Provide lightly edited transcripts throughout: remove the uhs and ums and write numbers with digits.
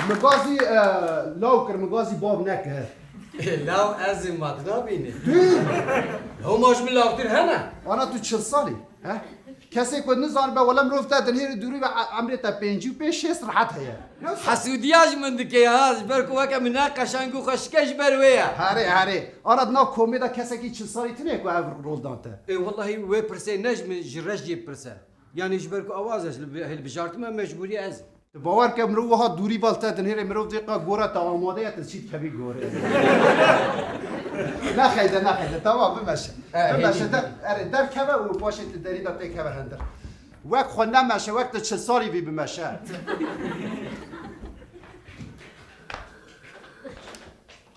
مقازي لوكر مقازي باب نكه لاو از مطلبینه هو ماش من لاوتر هنا انا تو 40 سالي ها کسی که نزان به ولا مروف تا دنیر دوری و عمرت 55 راحت هيا حسودیاج من دکی هاز برکو وکم ناقشانگو خشکش برویه هاري انا دنا كوميدا كسا كي 40 سالي تنيك و رول دانتا اي والله وي برسي نجم جرج برسي يعني جبركو اوازش البجارت ما مجبوري از باور که مروها دوری بالتا دنیر مروف دقیقا گورا تا آماده یا تشید کبی گوره نخیده تمام بمشه در کبه و باشه دری دا تی کبه هندر وقت خود نمشه وقت 40 سالی بی بمشه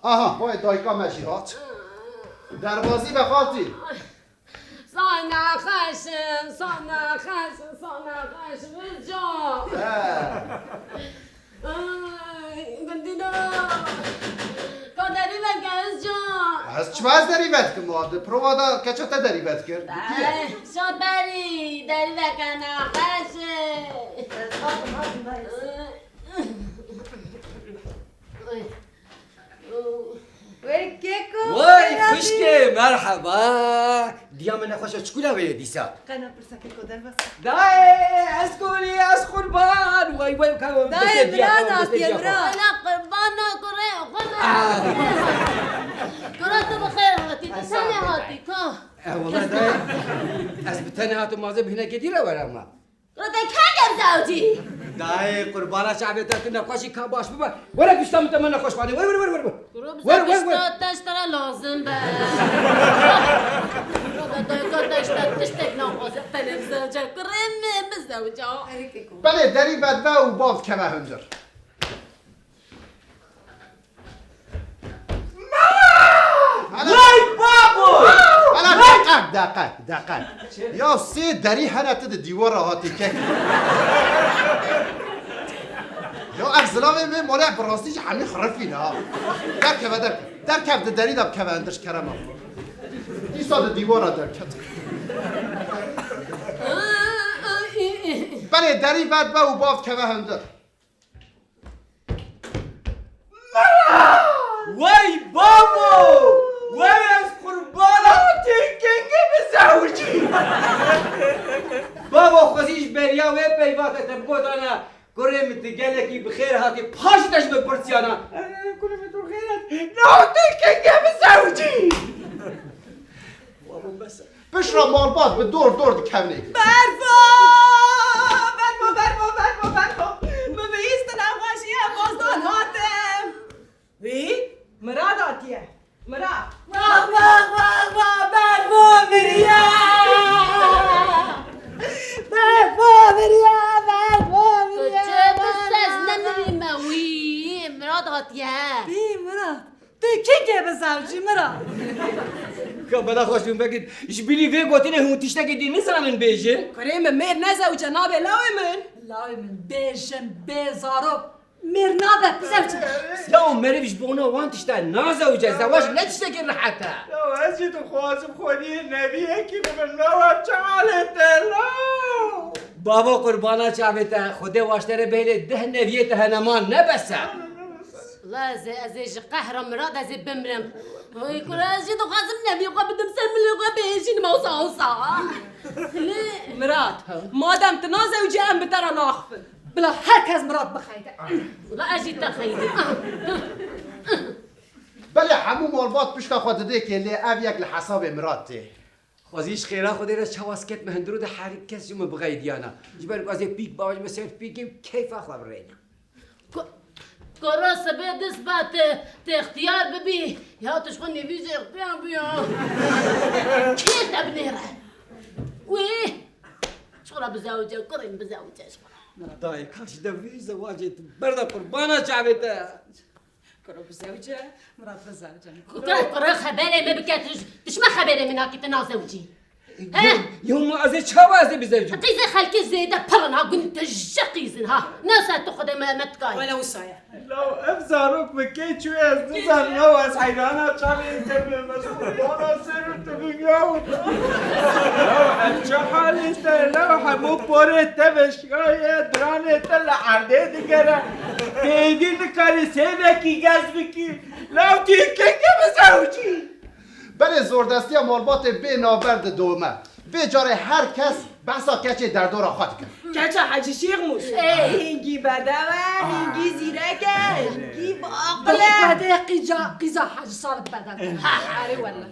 آها باید دایکا مشی هات دروازی بخاطی سانا خشم جا گندینا کادری بگز جا از چه باز داری بد که ماده پروادا کچه تا داری بد کرد شاد بری داری بگنا خشم وای خوشکه مرحبا دیام نخوش چکولا وی دیسا قنا برسك الكودر بس دای از کولی از قربان وای کام دای برادات يا براد انا قربان كرة بخير هاتي تسني هاتي كا والله دای از بتنه هاتو مازه بهنا كثيره ولا ما كرة كاجر زوجي دای قربانا شعبت نخوشی کام باش بابا ولا پیشتم تمنا خوش بانی ور كرة تشترى لازم بس تشتك ناقص تلفزيون كريم مزوجة بله داری بد و باز کمه هنجر وای بابو انا دقیق یا سه دری هنته دیوار هاتی که یا اغزلام می مولا براستی همین خرفینه ها در کف دری دب که اندرش کرم دی ساده دیوار در کت بله دری بد و باز که هندر وای بابو وای از قرباناتی کنگی بزوجی بابا خوزیش بریا و پیواتت بودانا کریم تگلکی بخیر هاتی پاشتش به پرسیانا کریم تو خیرت نهاتی کنگی بزوجی بابا بس بشرا مالبات به دور کنی برفو ببیست نخوشی بازدان هاتم وی مراداتیه مراد برفو مریا كتشب استاذ نموي مراد هاتيها بی مراد تو کی که بزوجی مراد بلا خوش بیم بگید اش بیلی وی گوتینه هم تشتکی دی نزانن بیجه کریم میر نزوجه نابه لاوی من بیشم بیزارو میر نابه بزوجه لو مريفش بونا وانتش تا نازوجه زواج لا تشتكي راحتها لو أجد خوازم خوني النبي كي من نوع لو بابا قربانا چاوتا خدا واشتره بيله ده نويته هنمان نبسه لا زي قهر مراد زي بمرم يقول اجي تو خازم نبي يبقى بدم سلم اللي يبقى بيجي موصا مراد مادام تنازوجي ام بترى ناخفل بلا هركز مراد بخيته لا اجي تخيلي بله همو مالبات پشت خود ده که لی او یک لحساب امراته خوزيش خيرا خدي را شواسكت مهندرو ده حريك كاس يوم بغاي ديانا جبالك ازي بيك باوج مسير بيك كيف اخلى برينا كراس بيدس بات اختيار ببي يا تشخني فيزا اختيار بيا كيف تبنيره وي شغله بزوجه كريم بزوجه شغله داي كاش ده في زواجي بردا قربانا شعبتها كرو بزوجه مراد بزوجه كرا خبالي ما بكاتش تش ما خبالي من هاكي تنازوجي ها يوم از چوازه بزوجي قيزة خلكي زيدة برن ها قلت قيزن ها ناسا تاخذ ما تقاي ولا وصايا لو افزاروك بكيت شوي از نزل لو از حيرانا شامي انت بمسؤول وانا سرت بنياو لو الجحال انت لو حمو بوري تبش يا دراني تلا عندي دكرا تيدي نكاري سيبكي غزبكي لو تيكي بزوجي بله زوردستی مالبات به نابرد دومه به جاره هر کس بحثا کچه در دور خواهد کرد کچه حاجی شیخ موش هنگی بدوه هنگی زیرکه هنگی باقله بده قیزا حاج صالح بدن آره والله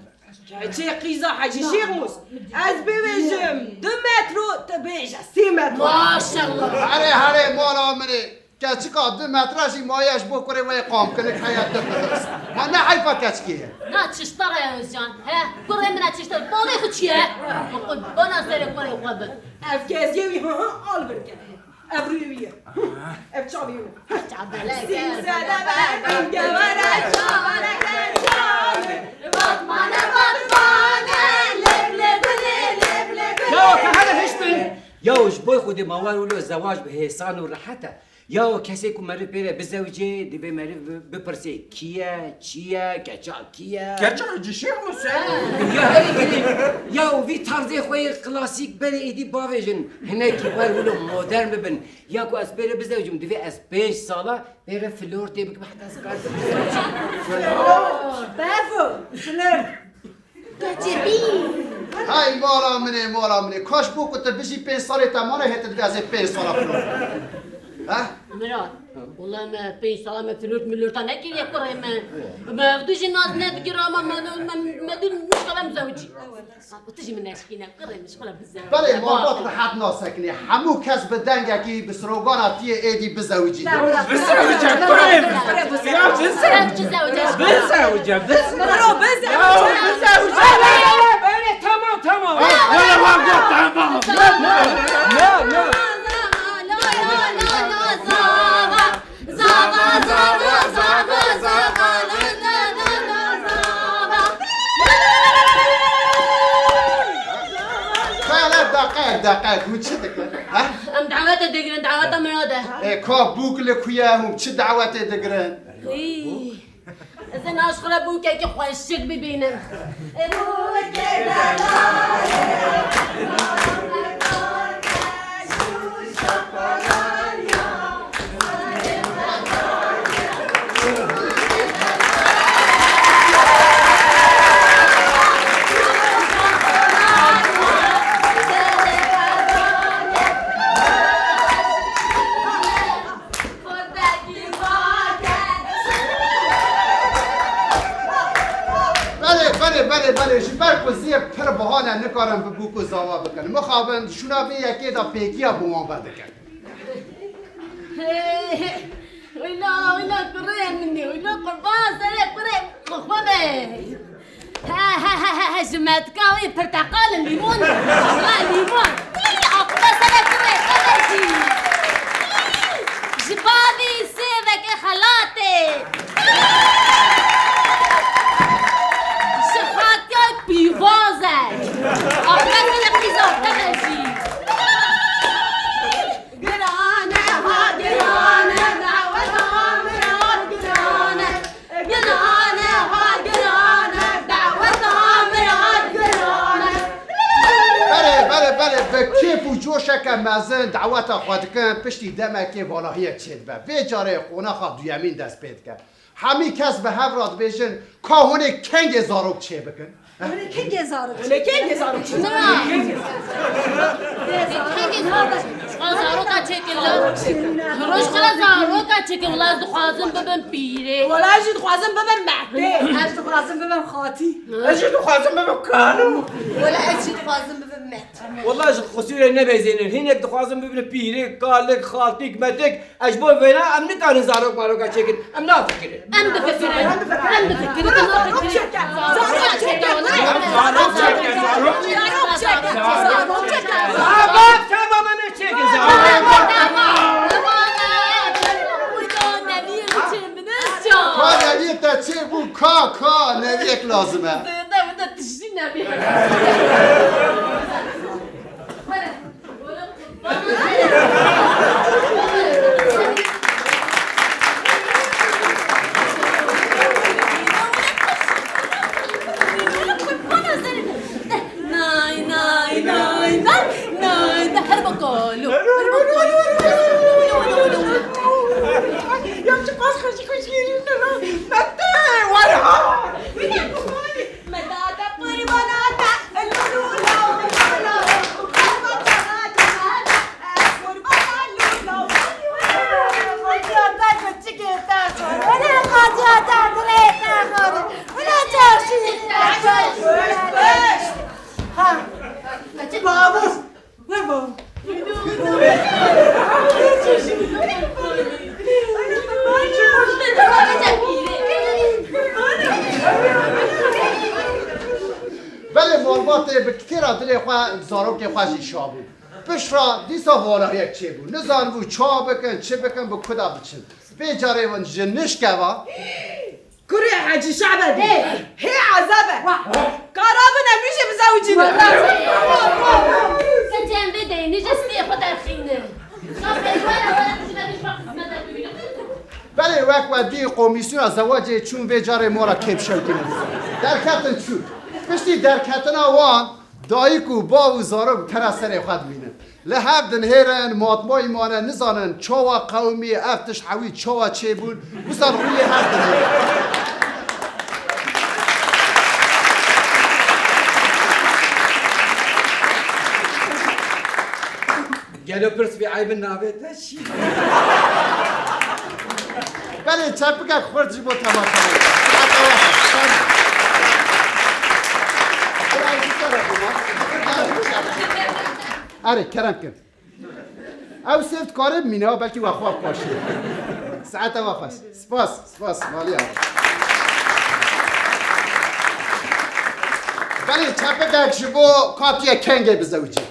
کچه قیزا حاجی شیخ موش از ببیشم 2 متر تبیش 3 متر ما شاء الله هره مالا منی کچی که 2 مترشی مایش بکره و اقام کنه که حیات دفت ما نه حیفا کچکیه نا تشترى يا وزجان ها قري منها تشترى باغي خدشي وقل بنا سيري قري وقبل اف کزیوی آل برکه اف رویه اف چابیو سیم زده بردم گوره چابره کنجانه بطمانه لب لب يا تعال هشبن يا وش بوي خودي موال ولو الزواج بهيسان وراحته يا كسي كو مري بيرا بزوجي دي بي مري ببرسي كيا تشيا كاتشا كيا كچه حاجی شیخ موش يا وفي طرزي خوي كلاسيك بري ايدي بافيجن هناك يبار ولو مودرن ببن يا كو اس بيرا بزوجي دي اس 5 ساله بيرا فلور دي بك بحتى اسكار برفو فلر های مالا منی کاش بو کتر بشی 5 ساله تمانه هتت بیازه 5 ساله فلور ها مراد والله ما في صلاة ما فلوت ملوت انا كي يا قري ما بدوش الناس ندقر ما دون مشكلة مزوجي وتجي من ناشكينا قري مشكلة بزاف بله مالبات راحت ناسکنی همو کس به دنگکی به سروگان تیه ایدی بزوجی بزوجه قريم يا بزوجه تمام ولا واقف تمام لا دقیق هم چه دکن؟ ام دعوات دقرن دعوات مراده که بوک لکویه هم چه دعوت دگرن؟ اذا ناش خلا بوك كي خوشك ببينن بله جبر کوزی پر بهانه نکارم به بوکو زاوا بکنم مخابن شونا به یکی دا پیکیا بوان بده کن ولا قرين مني ولا قربان سريع قرين خبي ها جمعت كاوي برتقال الليمون الليمون عقبة سريع قرين قريتي جبابي سيفك يا خلاتي بيفازك أحلى من القيزة تغشي قرانة قرانة دعوتها مراد قرانة دعوتها مراد قرانة بله به کیف و جوشک مزن دعوت خود کن پشتی دمکی بالا هیک چید به بیچاره خونه خواه دویمین دست پید کن همی کس به هفراد بیشن کاهونه کنگ زاروک چه بکن öyle kim gezarı? Kim gezarı? زاروكا تشكل خروج خلا زاروكا تشكل والله دخوازم ببن بيري ولا اجي خوازم ببن معدي اجي خوازم ببن خاطي اجي خوازم بكانو ولا اجي خوازم ببن مات والله خسير النبي زين هناك دخوازم ببن بيري قالك خالتك متك اجبو فينا ام نكان زاروك ماروكا تشكل ام لا فكر ام بفكر تا چه بو کا نویک لازمه بله مالبات بکتیرا دلی خواه زاروک خوشی شابون بشرا دیسا والا یک چه بود نزان بو چا بکن چه بکن بو کدا بچن بیجاره ون جنش کوا كوري حاجي شعبدي هي عذابه قرابنا مش بزوجنا كنتم بدي نجستي خد الخينه بله وقت و دی قومیسیون زواج چون بیجاره مورا کپ شد کنه در کتن چون پشتی در کتن آوان دایکو با و زارو ترسر خود بینن لحب هیرن ماتمای مانه نزانن چاوا قومی افتش حوی چاوا چه بود بسان روی هر دن قالوا برس بعيب النابت هالشي بله چپکک خورجی با تماشا اره کرم کن او سفت کاره مینه ها بلکه و خواب باشه ساعت وقت سپاس مالی ها بله چپکک شبو کاتی کنگه بزوجی